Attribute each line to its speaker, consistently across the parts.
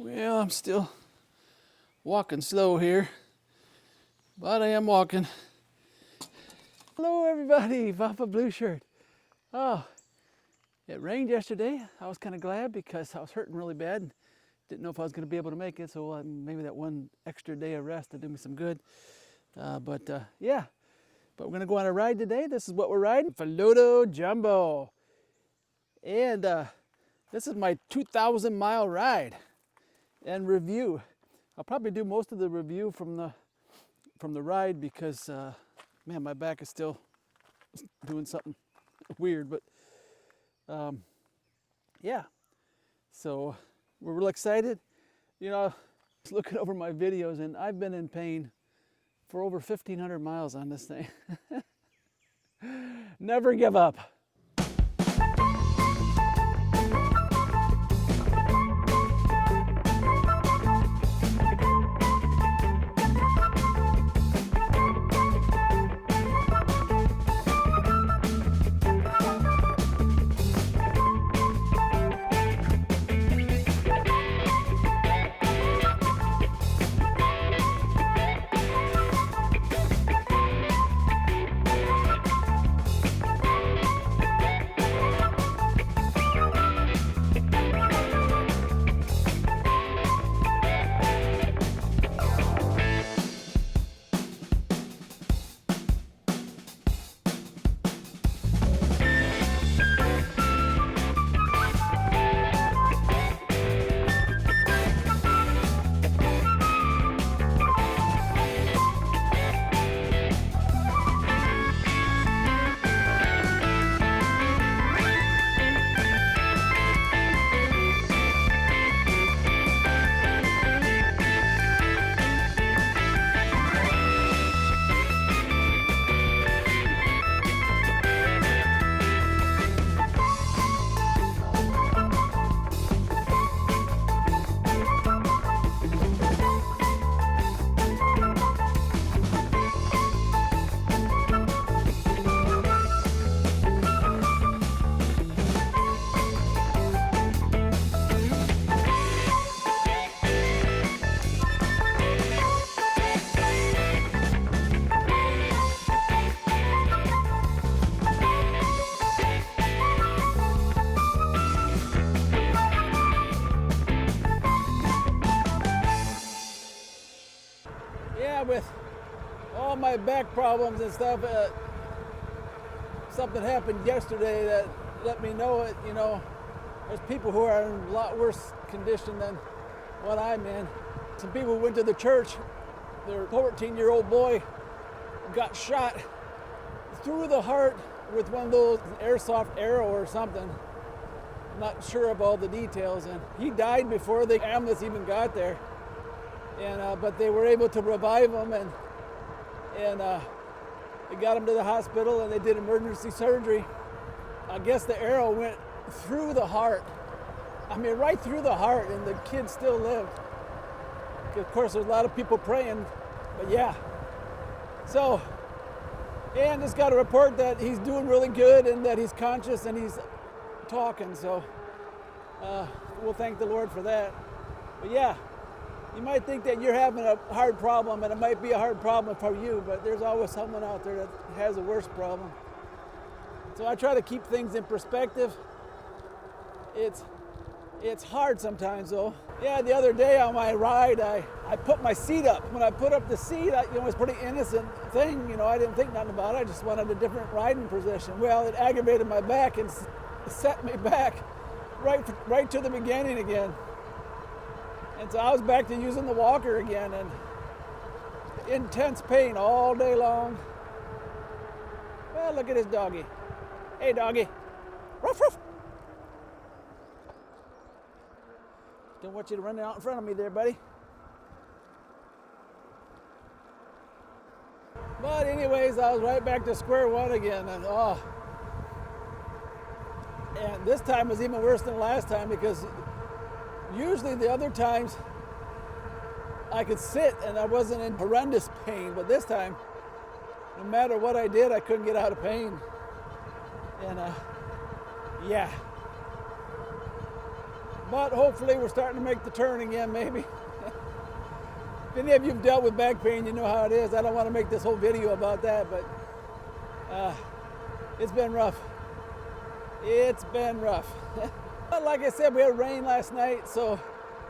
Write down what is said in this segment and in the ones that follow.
Speaker 1: Well, I'm still walking slow here, but I am walking. Hello everybody, Papa Blue Shirt. Oh, it rained yesterday. I was kind of glad because I was hurting really bad and didn't know if I was going to be able to make it, so maybe that one extra day of rest would do me some good. Yeah, but we're going to go on a ride today. This is what we're riding, Philodo Jumbo. And this is my 2,000 mile ride and review. I'll probably do most of the review from the ride because man, my back is still doing something weird, but yeah, so we're real excited. You know, I was looking over my videos and I've been in pain for over 1,500 miles on this thing. Never give up. With all my back problems and stuff, something happened yesterday that let me know it. You know, there's people who are in a lot worse condition than what I'm in. Some people went to the church. Their 14-year-old boy got shot through the heart with one of those airsoft arrow or something. I'm not sure of all the details, and he died before the ambulance even got there. And but they were able to revive him, and they got him to the hospital, and they did emergency surgery. I guess the arrow went through the heart. I mean, right through the heart, and the kid still lived. Of course, there's a lot of people praying, but yeah. So, and just got a report that he's doing really good and that he's conscious and he's talking. So, we'll thank the Lord for that. But yeah. You might think that you're having a hard problem, and it might be a hard problem for you, but there's always someone out there that has a worse problem. So I try to keep things in perspective. It's hard sometimes though. Yeah, the other day on my ride, I put my seat up. When I put up the seat, it was a pretty innocent thing. You know, I didn't think nothing about it. I just wanted a different riding position. Well, it aggravated my back and set me back right to the beginning again. And so I was back to using the walker again, and intense pain all day long. Well, look at this doggy. Hey, doggy. Ruff, ruff. Don't want you to run out in front of me there, buddy. But anyways, I was right back to square one again, and and this time was even worse than last time because usually the other times I could sit and I wasn't in horrendous pain, but this time, no matter what I did, I couldn't get out of pain. And yeah. But hopefully we're starting to make the turn again, maybe. If any of you have dealt with back pain, you know how it is. I don't want to make this whole video about that, but it's been rough. It's been rough. But like I said, we had rain last night, so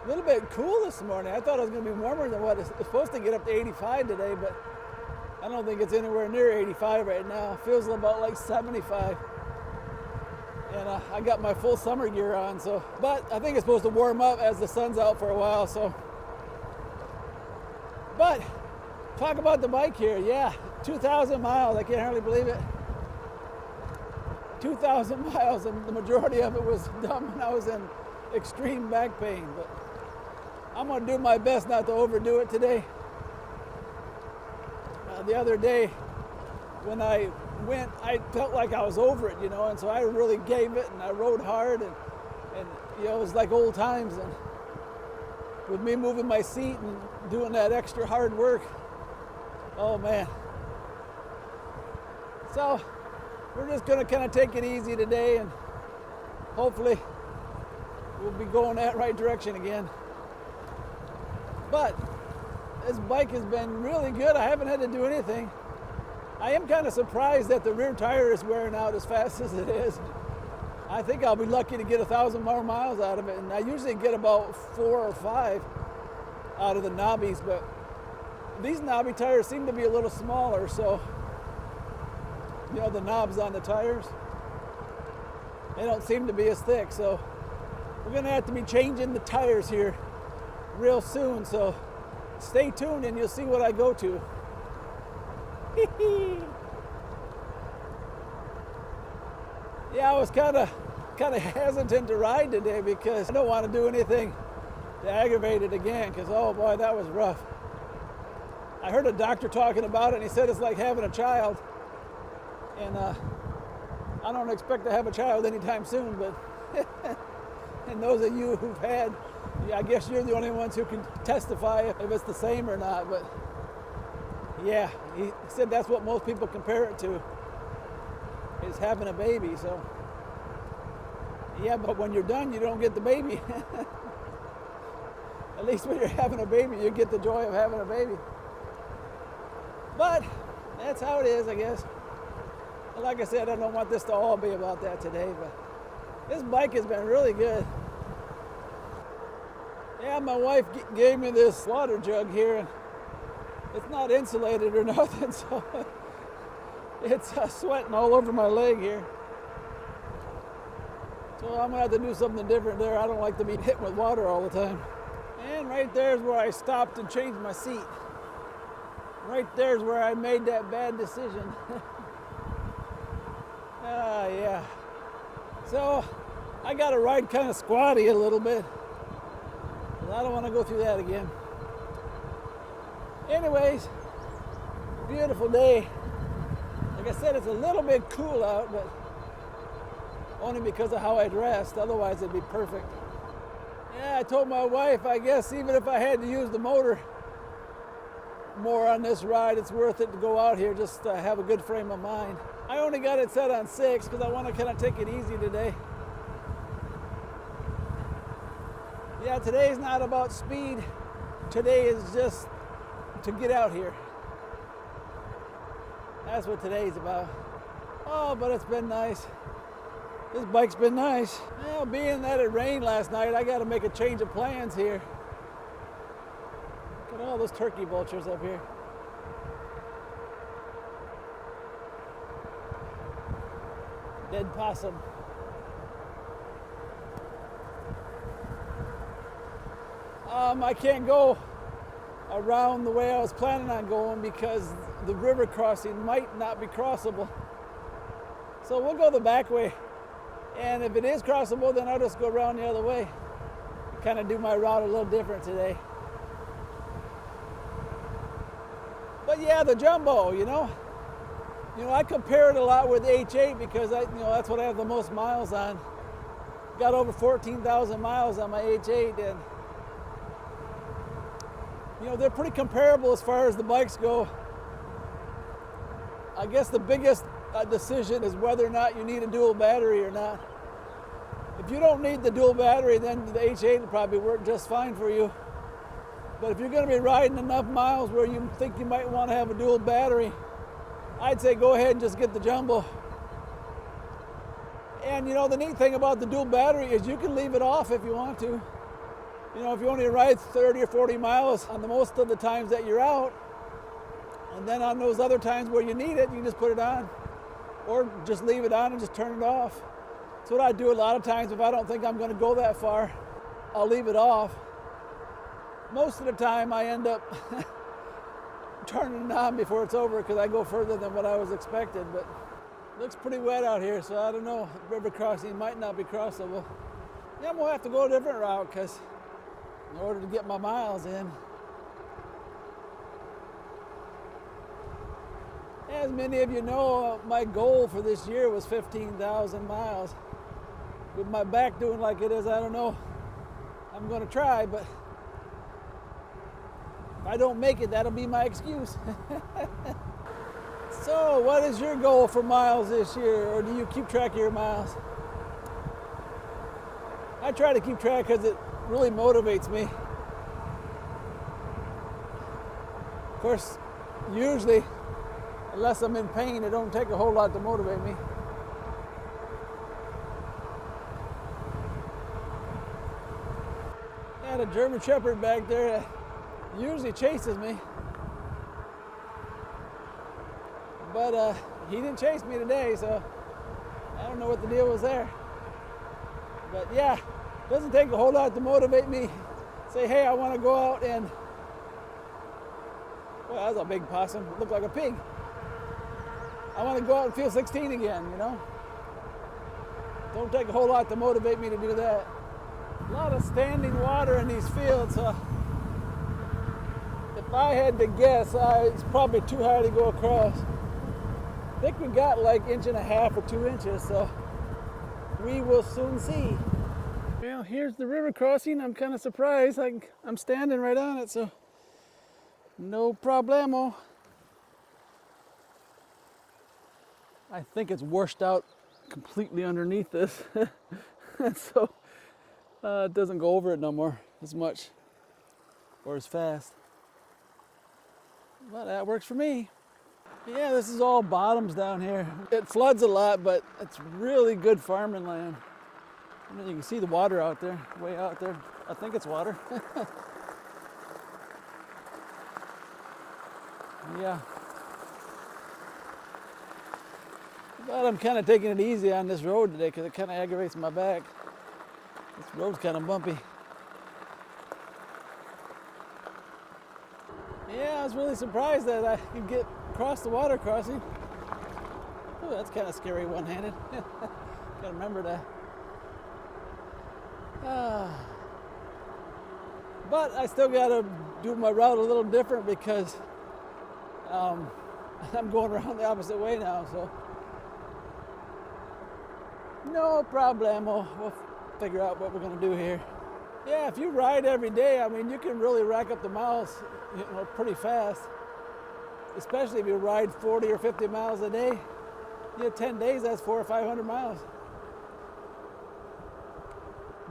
Speaker 1: a little bit cool this morning. I thought it was going to be warmer than what it's supposed to get up to 85 today, but I don't think it's anywhere near 85 right now. It feels about like 75. And I got my full summer gear on, so. But I think it's supposed to warm up as the sun's out for a while, so. But talk about the bike here. Yeah, 2,000 miles. I can't hardly believe it. 2,000 miles, and the majority of it was done when I was in extreme back pain. But I'm going to do my best not to overdo it today. The other day, when I went, I felt like I was over it, you know, and so I really gave it, and I rode hard, and you know, it was like old times, and with me moving my seat and doing that extra hard work, oh man. So we're just gonna kind of take it easy today, and hopefully we'll be going that right direction again. But this bike has been really good. I haven't had to do anything. I am kind of surprised that the rear tire is wearing out as fast as it is. I think I'll be lucky to get 1,000 more miles out of it, and I usually get about 4 or 5 out of the knobbies, but these knobby tires seem to be a little smaller, so you know, the knobs on the tires, they don't seem to be as thick, so we're gonna have to be changing the tires here real soon, so stay tuned and you'll see what I go to. Yeah, I was kind of hesitant to ride today because I don't want to do anything to aggravate it again, because oh boy, that was rough. I heard a doctor talking about it, and he said it's like having a child, and I don't expect to have a child anytime soon, but and those of you who've had, yeah, I guess you're the only ones who can testify if it's the same or not, but yeah, he said that's what most people compare it to, is having a baby. So yeah, but when you're done, you don't get the baby. At least when you're having a baby, you get the joy of having a baby. But that's how it is, I guess. Like I said, I don't want this to all be about that today, but this bike has been really good. Yeah, my wife gave me this water jug here, and it's not insulated or nothing, so it's sweating all over my leg here. So I'm gonna have to do something different there. I don't like to be hit with water all the time. And right there's where I stopped and changed my seat. Right there's where I made that bad decision. Yeah. So I got to ride kind of squatty a little bit. I don't want to go through that again. Anyways, beautiful day. Like I said, it's a little bit cool out, but only because of how I dressed. Otherwise, it'd be perfect. Yeah, I told my wife, I guess even if I had to use the motor more on this ride, it's worth it to go out here just to have a good frame of mind. I only got it set on 6 because I want to kind of take it easy today. Yeah, today's not about speed. Today is just to get out here. That's what today's about. Oh, but it's been nice. This bike's been nice. Well, being that it rained last night, I got to make a change of plans here. Look at all those turkey vultures up here. Dead possum. I can't go around the way I was planning on going because the river crossing might not be crossable. So we'll go the back way. And if it is crossable, then I'll just go around the other way. Kind of do my route a little different today. But yeah, the Jumbo, you know, I compare it a lot with H8 because that's what I have the most miles on. Got over 14,000 miles on my H8, and they're pretty comparable as far as the bikes go. I guess the biggest decision is whether or not you need a dual battery or not. If If you don't need the dual battery, then the H8 will probably work just fine for you. But if you're going to be riding enough miles where you think you might want to have a dual battery, I'd say go ahead and just get the jumbo. And you know, the neat thing about the dual battery is you can leave it off if you want to. You know, if you only ride 30 or 40 miles on the most of the times that you're out, and then on those other times where you need it, you can just put it on. Or just leave it on and just turn it off. That's what I do a lot of times. If I don't think I'm going to go that far, I'll leave it off. Most of the time I end up turning it on before it's over because I go further than what I was expected. But it looks pretty wet out here, so I don't know. River crossing might not be crossable. Yeah, I'm going to have to go a different route because in order to get my miles in. As many of you know, my goal for this year was 15,000 miles. With my back doing like it is, I don't know. I'm going to try, but if I don't make it, that'll be my excuse. So, what is your goal for miles this year, or do you keep track of your miles? I try to keep track because it really motivates me. Of course, usually, unless I'm in pain, it don't take a whole lot to motivate me. I had a German Shepherd back there that usually chases me. But he didn't chase me today, so I don't know what the deal was there. But yeah, it doesn't take a whole lot to motivate me. Say, hey, I want to go out and, well, that's a big possum. It looked like a pig. I want to go out and feel 16 again, you know? Don't take a whole lot to motivate me to do that. A lot of standing water in these fields. If I had to guess, it's probably too high to go across. I think we got like 1.5 or 2 inches, so we will soon see. Well, here's the river crossing. I'm kind of surprised. I'm standing right on it, so no problemo. I think it's washed out completely underneath this. So it doesn't go over it no more as much or as fast. But that works for me. Yeah, this is all bottoms down here. It floods a lot, but it's really good farming land. I mean, you can see the water out there, way out there. I think it's water. Yeah. But I'm kind of taking it easy on this road today because it kind of aggravates my back. This road's kind of bumpy. Yeah, I was really surprised that I could get across the water crossing. Oh, that's kind of scary one-handed. Gotta remember that. But I still gotta do my route a little different because I'm going around the opposite way now, so no problemo. We'll figure out what we're gonna do here. Yeah, if you ride every day, I mean, you can really rack up the miles, you know, pretty fast. Especially if you ride 40 or 50 miles a day. You have 10 days, that's 400 or 500 miles.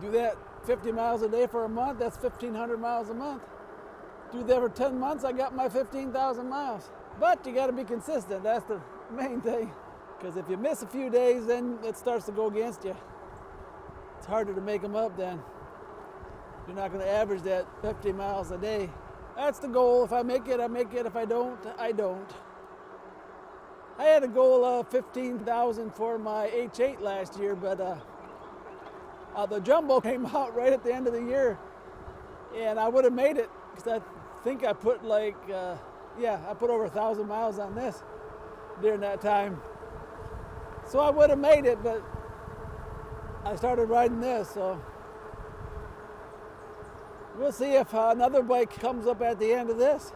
Speaker 1: Do that 50 miles a day for a month, that's 1,500 miles a month. Do that for 10 months, I got my 15,000 miles. But you gotta be consistent, that's the main thing. Because if you miss a few days, then it starts to go against you. It's harder to make them up then. You're not gonna average that 50 miles a day. That's the goal. If I make it, I make it. If I don't, I don't. I had a goal of 15,000 for my H8 last year, but the jumbo came out right at the end of the year, and I would have made it because I think I put like, I put over 1,000 miles on this during that time. So I would have made it, but I started riding this, so we'll see if another bike comes up at the end of this.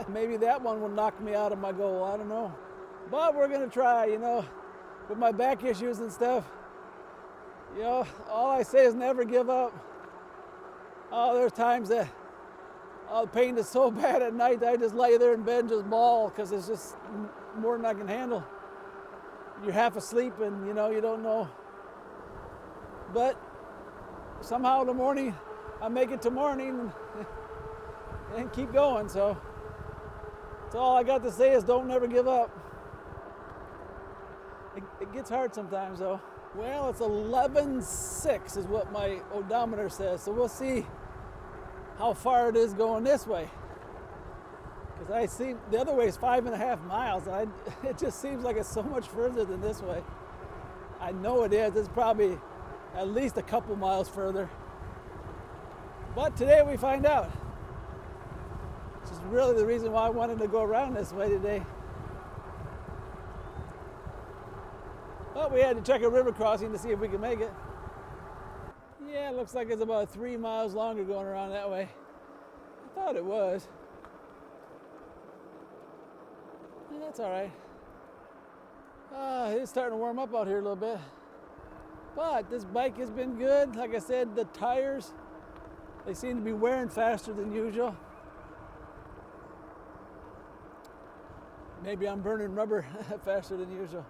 Speaker 1: Maybe that one will knock me out of my goal, I don't know. But we're gonna try, you know, with my back issues and stuff. You know, all I say is never give up. Oh, there's times that the pain is so bad at night that I just lay there in bed and just bawl because it's just more than I can handle. You're half asleep and, you know, you don't know. But somehow in the morning I make it to morning and keep going. So that's all I got to say is don't never give up. It gets hard sometimes though. Well, it's 11:06 is what my odometer says, so we'll see how far it is going this way. Because I see the other way is 5.5 miles, and it just seems like it's so much further than this way. I know it is. It's probably at least a couple miles further. But today we find out. Which is really the reason why I wanted to go around this way today. But we had to check a river crossing to see if we could make it. Yeah, it looks like it's about 3 miles longer going around that way. I thought it was. Yeah, that's all right. It's starting to warm up out here a little bit. But this bike has been good. Like I said, the tires, they seem to be wearing faster than usual. Maybe I'm burning rubber faster than usual.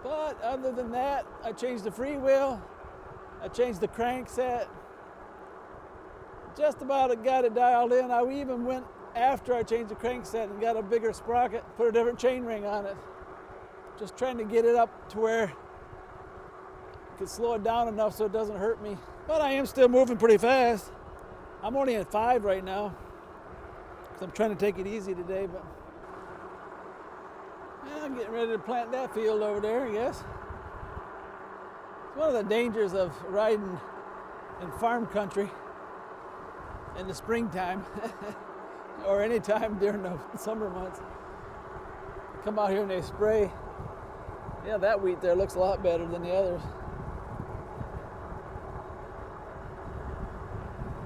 Speaker 1: But other than that, I changed the FREEWHEEL. I changed the crank set. Just about got it dialed in. I even went after I changed the crank set and got a bigger sprocket, put a different chain ring on it. Just trying to get it up to where I could slow it down enough so it doesn't hurt me. But I am still moving pretty fast. I'm only at 5 right now. So I'm trying to take it easy today, but yeah, I'm getting ready to plant that field over there, I guess. It's one of the dangers of riding in farm country in the springtime or any time during the summer months. They come out here and they spray. Yeah, that wheat there looks a lot better than the others.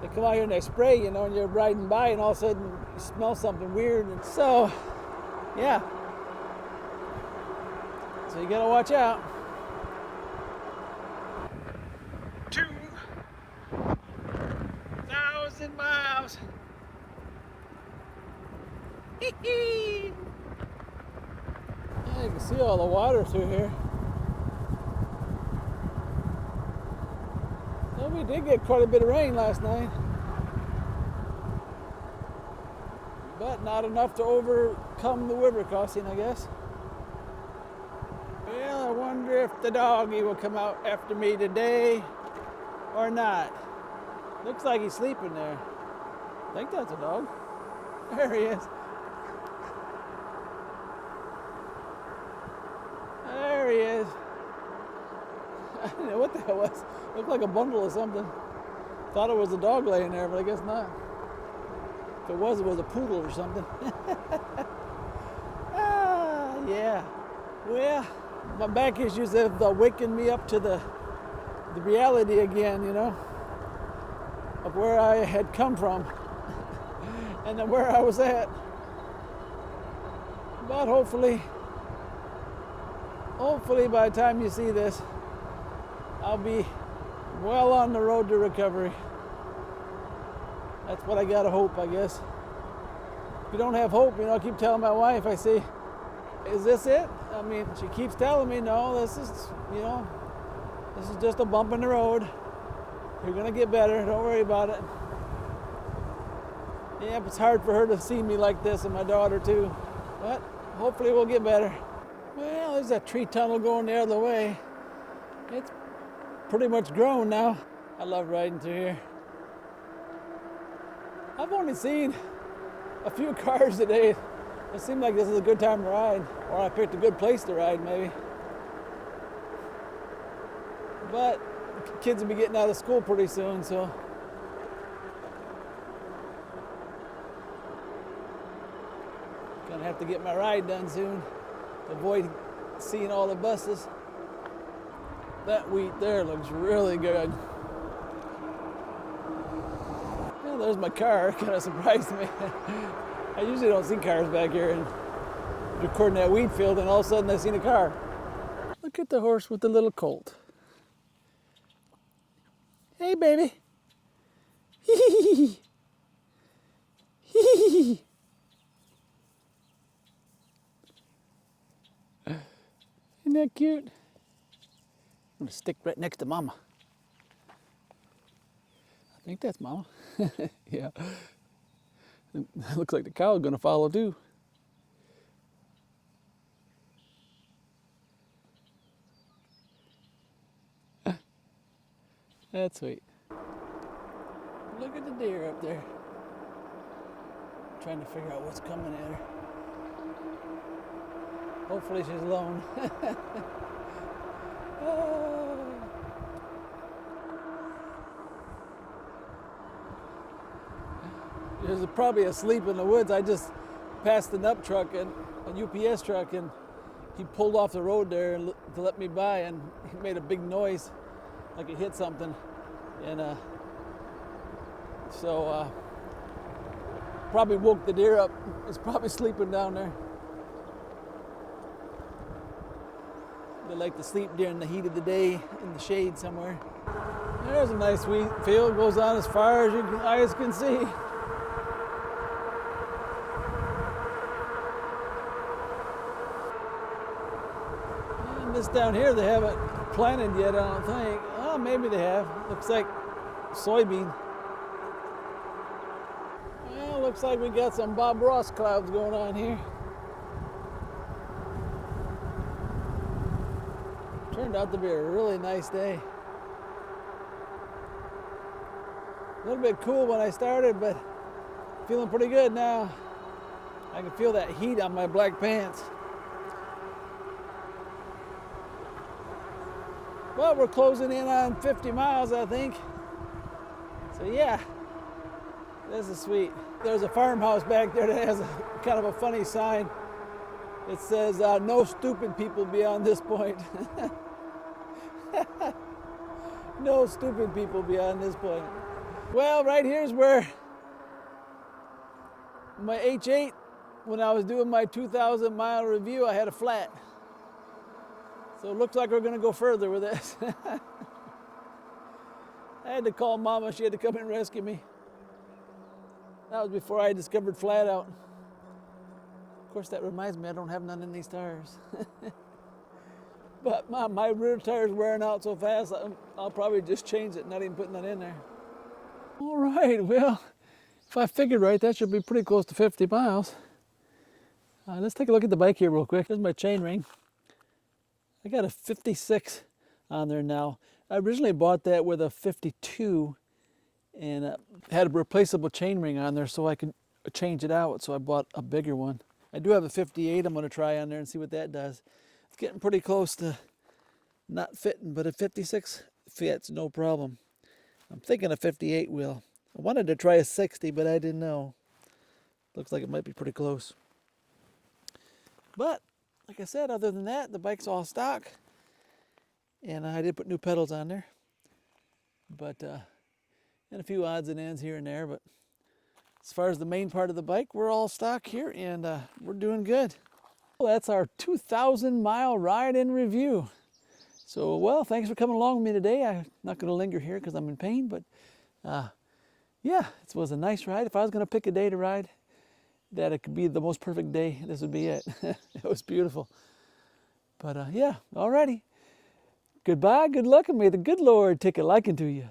Speaker 1: They come out here and they spray, you know, and you're riding by and all of a sudden you smell something weird. And so, yeah. So you gotta watch out. 2,000 miles. Hee-hee. Yeah, you can see all the water through here. Well, we did get quite a bit of rain last night. But not enough to overcome the river crossing, I guess. Well, I wonder if the doggy will come out after me today or not. Looks like he's sleeping there. I think that's a dog. There he is. There he is. I don't know what that was. Looked like a bundle or something. Thought it was a dog laying there, but I guess not. If it was a poodle or something. Yeah. Well, my back issues have wakened me up to the reality again, you know, of where I had come from and then where I was at. But hopefully by the time you see this, I'll be well on the road to recovery. That's what I gotta hope, I guess. If you don't have hope, you know, I keep telling my wife, I say, is this it? I mean, she keeps telling me, no, this is, you know, this is just a bump in the road. You're gonna get better, don't worry about it. Yeah, it's hard for her to see me like this, and my daughter too. But hopefully we'll get better. Well, there's that tree tunnel going the other way. It's pretty much grown now. I love riding through here. I've only seen a few cars today. It seemed like this is a good time to ride, or I picked a good place to ride maybe. But kids will be getting out of school pretty soon, so. Gonna have to get my ride done soon to avoid seeing all the buses. That wheat there looks really good. Well, there's my car, kind of surprised me. I usually don't see cars back here and recording that wheat field, and all of a sudden I seen a car. Look at the horse with the little colt. Hey, baby. Hee hee. Isn't that cute? I'm gonna stick right next to Mama. think that's Mama. Yeah. It looks like the cow's gonna follow too. That's sweet. Look at the deer up there. Trying to figure out what's coming at her. Hopefully she's alone. Oh. There's probably asleep in the woods. I just passed an up truck, and a UPS truck, and he pulled off the road there to let me by, and he made a big noise like it hit something, and so probably woke the deer up. It's probably sleeping down there. They like to sleep during the heat of the day in the shade somewhere. There's a nice wheat field, goes on as far as your eyes can see. And this down here they haven't planted yet, I don't think. Oh, maybe they have. Looks like soybean. Well, looks like we got some Bob Ross clouds going on here. Turned out to be a really nice day. A little bit cool when I started, but feeling pretty good now. I can feel that heat on my black pants. Well, we're closing in on 50 miles, I think. So yeah, this is sweet. There's a farmhouse back there that has a kind of a funny sign. It says, no stupid people beyond this point. No stupid people beyond this point. Well, right here's where my H8, when I was doing my 2,000 mile review, I had a flat. So it looks like we're gonna go further with this. I had to call Mama, she had to come and rescue me. That was before I discovered flat out. Of course, that reminds me, I don't have none in these tires. But my rear tire's wearing out so fast, I'll probably just change it, not even putting that in there. All right, well, if I figured right, that should be pretty close to 50 miles. Let's take a look at the bike here real quick. There's my chain ring. I got a 56 on there now. I originally bought that with a 52 and had a replaceable chain ring on there so I could change it out, so I bought a bigger one. I do have a 58 I'm gonna try on there and see what that does. It's getting pretty close to not fitting, but a 56 fits, no problem. I'm thinking a 58 will. I wanted to try a 60, but I didn't know. Looks like it might be pretty close. But, like I said, other than that, the bike's all stock. And I did put new pedals on there. But, and a few odds and ends here and there, but as far as the main part of the bike, we're all stock here, and we're doing good. Well, that's our 2,000 mile ride in review. So, well, thanks for coming along with me today. I'm not going to linger here because I'm in pain, but yeah, it was a nice ride. If I was going to pick a day to ride, that it could be the most perfect day, this would be it. It was beautiful. But yeah, alrighty. Goodbye, good luck, and may the good Lord take a liking to you.